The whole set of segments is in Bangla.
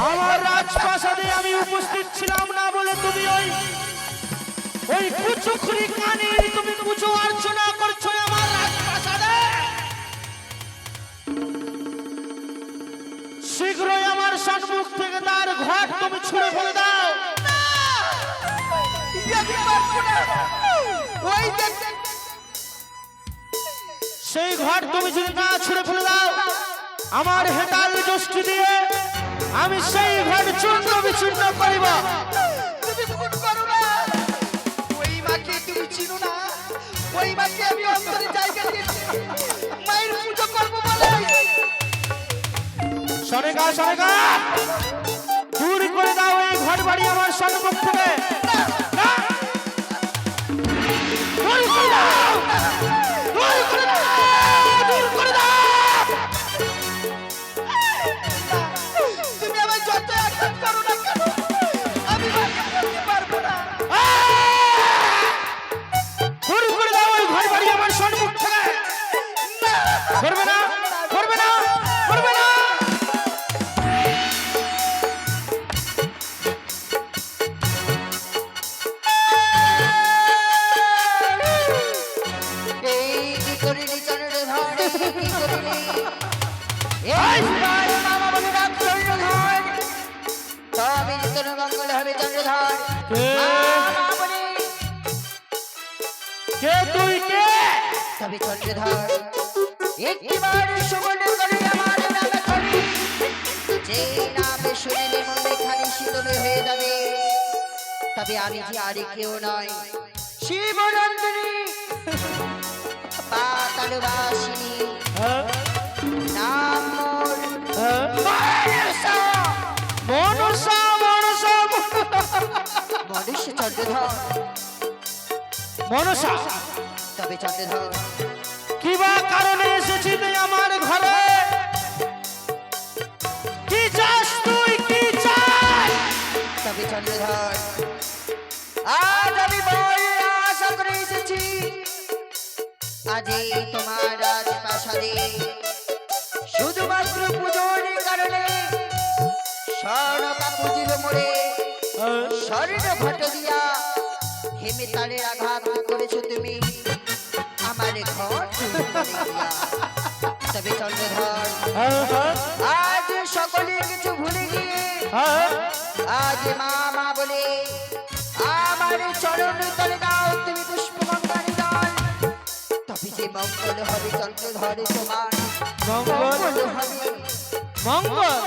আমার রাজপ্রাসাদে আমি উপস্থিত ছিলাম না বলে তুমি ওই কুচুখুরি কানের তুমি পুজো অর্চনা করছো আমার রাজপ্রাসাদে। শীঘ্রই আমার সম্মুখ থেকে তার ঘট তুমি ছুঁড়ে ফেলে দাও। সেই ঘট তুমি যদি না ছুঁড়ে ফেলে দাও, আমার হেতাল যষ্টি দিয়ে আমি সেই ঘট চূর্ণ বিচূর্ণ করিব। তুমি ভুল করো না, ওই মাকে তুমি চিনো না। ওই মাকে আমি অন্তরে জায়গা দিয়েছি মায়ের পুজো করবো বলে। সরেগা সরেগা, দূর করে দাও এই ঘট বাড়ি আমার সম্মুখ থেকে। দূর করে দাও, দূর করে দাও, দূর করে দাও। তুমি আমায় যত আঘাত করো না কেন, আমি মাকে করতে পারবো না। দূর করে দাও এই ঘট বাড়ি আমার সম্মুখ থেকে। করবে না, করবে না, করবে না। কে তুই কে? তবে চন্দ্রধর একবার সুবর্ণ করে আমার নামে করি, যে নামে শুনিলে মনে খানি শীতল হয়ে যাবে। তবে আমি যে আর কেউ নয়, শিবনন্দিনী পাতালবাসিনী, নাম মোর মনসা। মনসা মনসা মনুষ্য চন্দ্রধর। মনসা, তবে চন্দ্রধর কিবা কারণে এসেছি তুই আমার ঘরে? কি চাস তুই, কি চাস? তবে চন্দ্রধর আজ আমি বড় আশা করে এসেছি, আজই তোমার রাজপ্রাসাদে শুধুমাত্র পুজোর কারণে স্বর্ণকা পুজিল মোড়ে স্বর্ণ ঘট দিয়া হেমে তালের আঘাত করেছো তুমি আমার ঘর চুরি করে দিয়া। তবে চন্দ্রধর আজ সকলে কিছু ভুলে গিয়ে আজ মা মা বলে আমার চরণ তলে দাও তুমি পুষ্পগঙ্গার জল। তবে যে মঙ্গল হবে চন্দ্রধরে তোমার, মঙ্গল হবে মঙ্গল।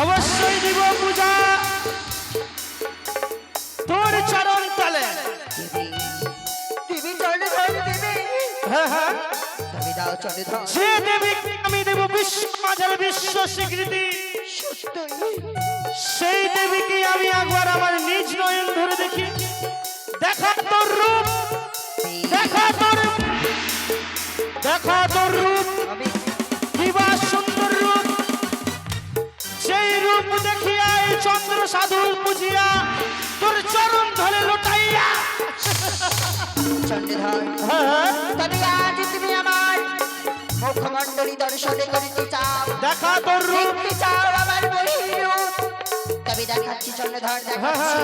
অবশ্যই দিব পূজা তোর চরণ তলে। দেবী চন্দ্রধর দেবী। হ্যাঁ হ্যাঁ, তবে দাও চন্দ্রধর। সে দেবী আমি দেব বিশ্ব মাঝের বিশ্ব স্বীকৃতি। সেই দেবীকে আমি একবার আমার নিজ নয়ন ধরে দেখি। দেখা তোর রূপ, দেখা তোর, দেখা তোর রূপ, কিবা সুন্দর রূপ। সেই রূপ দেখিয়া এই চন্দ্র সাধু বুঝিয়া তোর চরণ ধরে লোটাইয়া। চন্দ্রধর তবে আজ তুমি আমার মুখমণ্ডলী দর্শনে করিতে চাও, দেখা তোর রূপ, দেখতে চাও আমার মহির রূপ। তবে দেখাচ্ছি চন্দ্রধর, দেখাচ্ছি।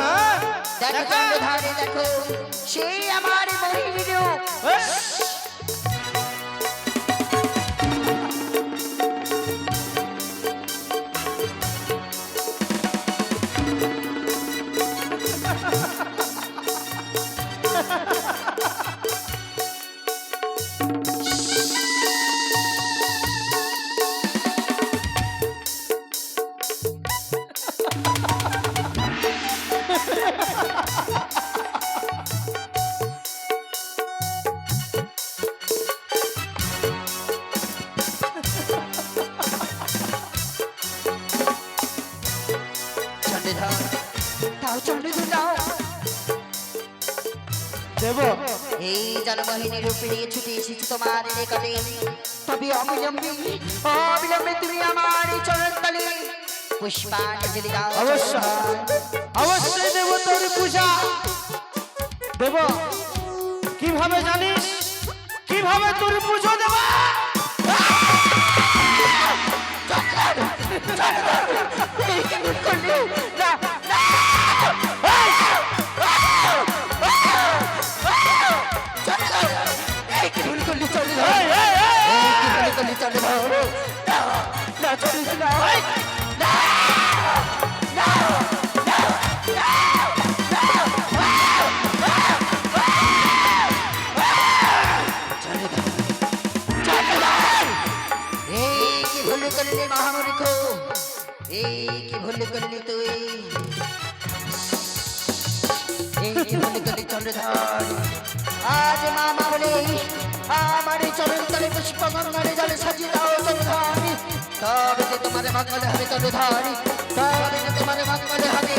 দেখো চন্দ্রধরে দেখো সেই আমার মহির রূপ। দেব এই জনমোহিনী রূপে নিয়ে ছুটে এসেছি তোমার নিকটে। তবে অবিলম্বে অবিলম্বে তুমি আমার এই চরণতলে পুষ্পাঞ্জলি দাও। অবশ্যই অবশ্যই দেব তোর পূজা দেব। কিভাবে জানিস, কিভাবে তোর পুজো দেব? চন্দ্রধর না না চন্দ্রধর না মহামূর্খ এই কি ভুল করলি তুই এই কি ভুল করলি চন্দ্রধর আজ মামা বলে আমার এই চরণ তলে পুষ্প গঙ্গারে জলে সাজিয়ে দাও চন্দ্রধর তবে যে তোমার মঙ্গল হবে চন্দ্রধর তবে যে তোমার মঙ্গল হবে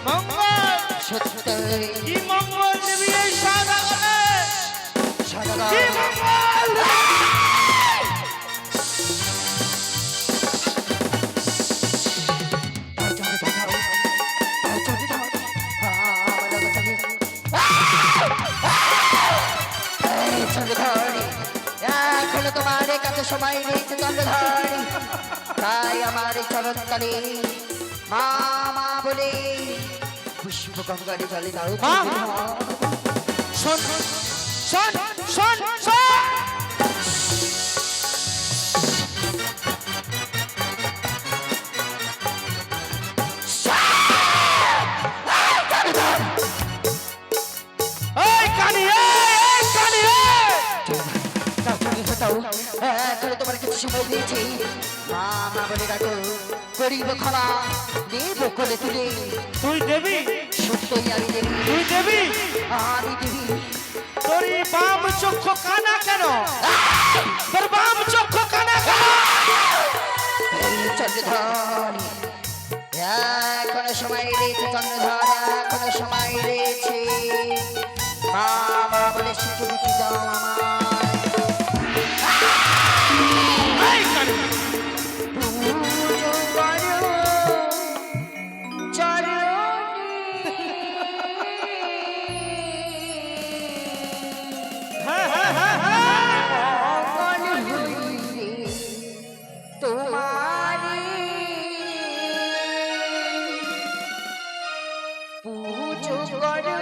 মঙ্গল সত্য কি মঙ্গল দেবী এই সাদাগরে সাদা কি মঙ্গল এখনো তোমার কাছে সময় রয়েছে চন্দ্রধর তাই আমার চরণ তলে মা মা বলে পুষ্প গঙ্গারে জলে দাও মা, শোন শোন শোন শোন এই কানি এই কানি এখনো তোমার কিছু সময় দিয়েছি মা মা বলে ডাকো করিব ক্ষমা দেব করে তুলে তুই দেবী সত্যই আমি দেবী তুই দেবী আমি দেবী তোর এই বাম চক্ষু কানা কেন তোর বাম চক্ষু কানা কেন চন্দ্রধর এখনো সময় রয়েছে চন্দ্রধর এখনো সময় রয়েছে মা মা বলে স্বীকৃতি দাও এই কানি পুজো করো হ্যাঁ হ্যাঁ হ্যাঁ হ্যাঁ তোমারি পুজো করো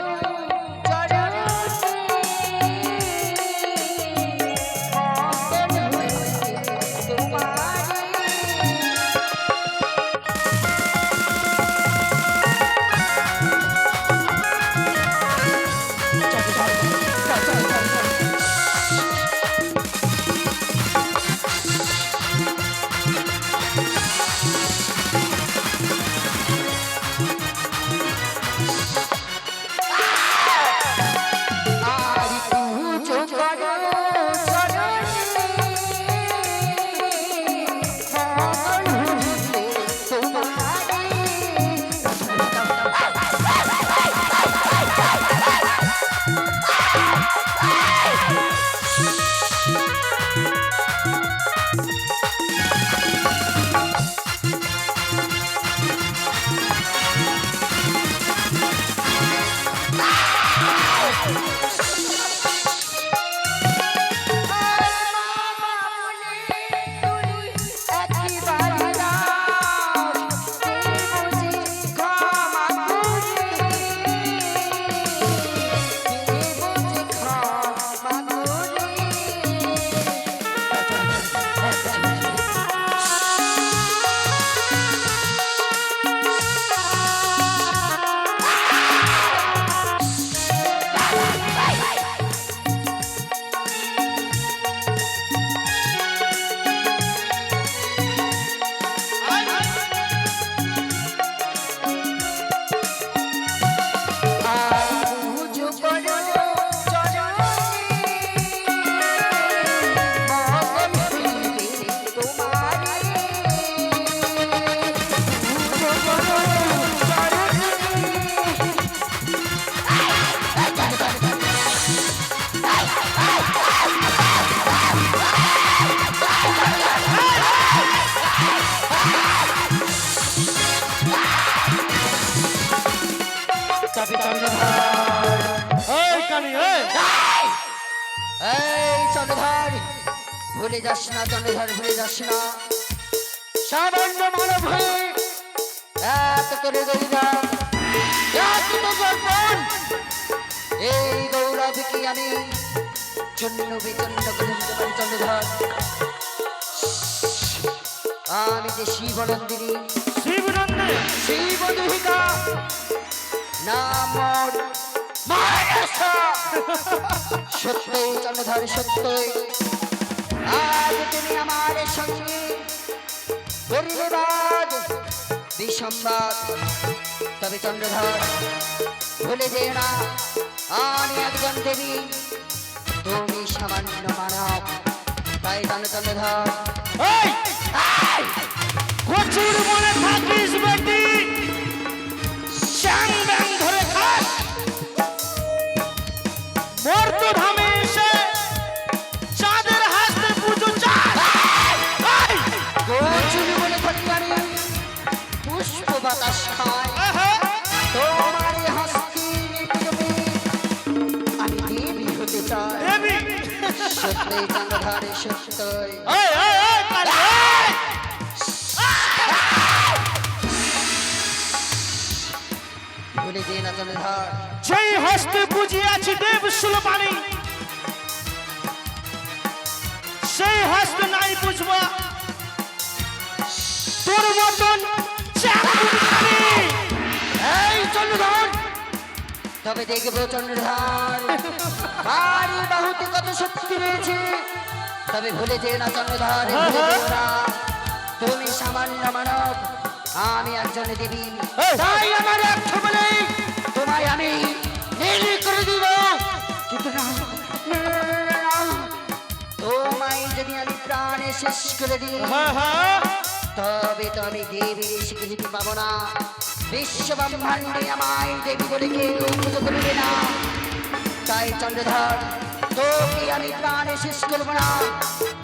চন্দ্রধর ভুলে যাস না, চন্দ্রধর ভুলে যাস না। সামান্য মানব হয়ে এত করে গৌরব, এত গর্বন, এই গৌরব কি আমি জন্য বিচন্ন করে দিতে পারি চন্দ্রধর? যে শিবনন্দিনী শিবনন্দে শিবদুহিকা নাম মায়েশা সত্যই চন্দ্রধর সত্যই আজ তুমি আমার সঙ্গে করিলে বাদ বিসম্বাদ তবে চন্দ্রধর ভুলে যেও না আমি একজন দেবী তুমি সামান্য মানব তাই জানো চন্দ্রধর এই কচুর মনে থাকিস বেটি শ্যাং ব্যাং ধরে খাস মর্ত ধামে এসে চাঁদের হাসতে পুজো চাস এই! গোচুলি বলে পরিবারে পুষ্প বাতাস খায় আহা! তোমার এই হস্তির প্রেমে আমি দেবী হতে চাই দেবী সত্যই চন্দ্রধারে সত্যই এই, এই, এই, কালী, এই! ভুলে যে না চন্দ্রধার যেই হস্তে বুঝিয়াছি দেব সুলবাণী সেই হস্ত নাই বুঝবা তোর মতন চাকরি এই চন্দ্রধার তবে দেখবো চন্দ্রধার বাড়ি বাহুতে কত শক্তি রয়েছে তবে ভুলে যে না চন্দ্রধার ভুলে যেও না তুমি সামান্য মানব আমি একজন দেবী এই! তাই আমার একটু বলে তোমায় আমি নীলি করে দিব কিন্তু না তোমায় যদি আমি প্রাণে শেষ করে দিই হ্যাঁ হ্যাঁ তবে তো আমি দেবীর স্বীকৃতি পাবো না বিশ্ব ব্রহ্মাণ্ডে আমায় দেবী বলে কেউ পুজো করবে না তাই চন্দ্রধর তোকে আমি প্রাণে শেষ করবো না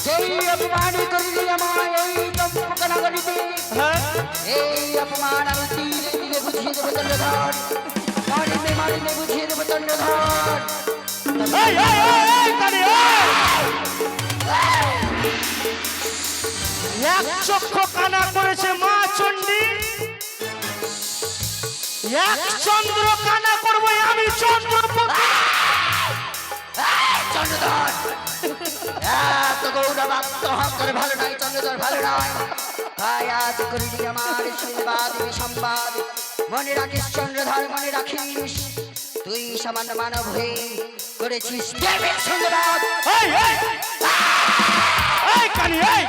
যেই অপমানই করবি আমায় এই চম্পকনগরীতে হ্যাঁ এই অপমান আমি তীরে তীরে বুঝিয়ে দেবো চন্দ্রধর মারিলে মারিলে বুঝিয়ে দেবো চন্দ্রধর এই, এই, এই, এই, কালী, এই! এক চক্ষু কানা করেছে মা চণ্ডী এক চন্দ্র কানা করবো আমি চন্দ্রপতি চন্দ্রধর এত গৌরব আত্মহংকার ভালো নয় চন্দ্রধর ভালো নয় তাই আজ করলি আমার সংবাদ বিসম্বাদ মনে রাখিস চন্দ্রধর মনে রাখিস তুই সামান্য মানব হয়ে করেছিস দেবের সংবাদ এই, এই! এই, কালী, এই!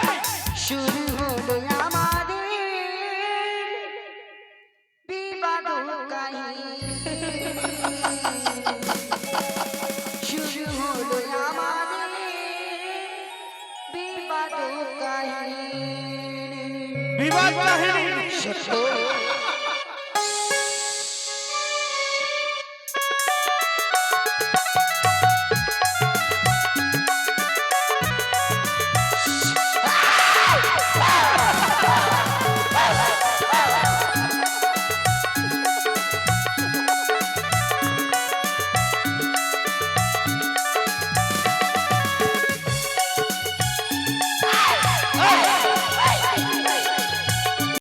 শুরু হলো আমাদের বিবাদ কাহিনী শুরু হলো আমাদের বিবাদ কাহিনী বিবাদ কাহিনী সত্য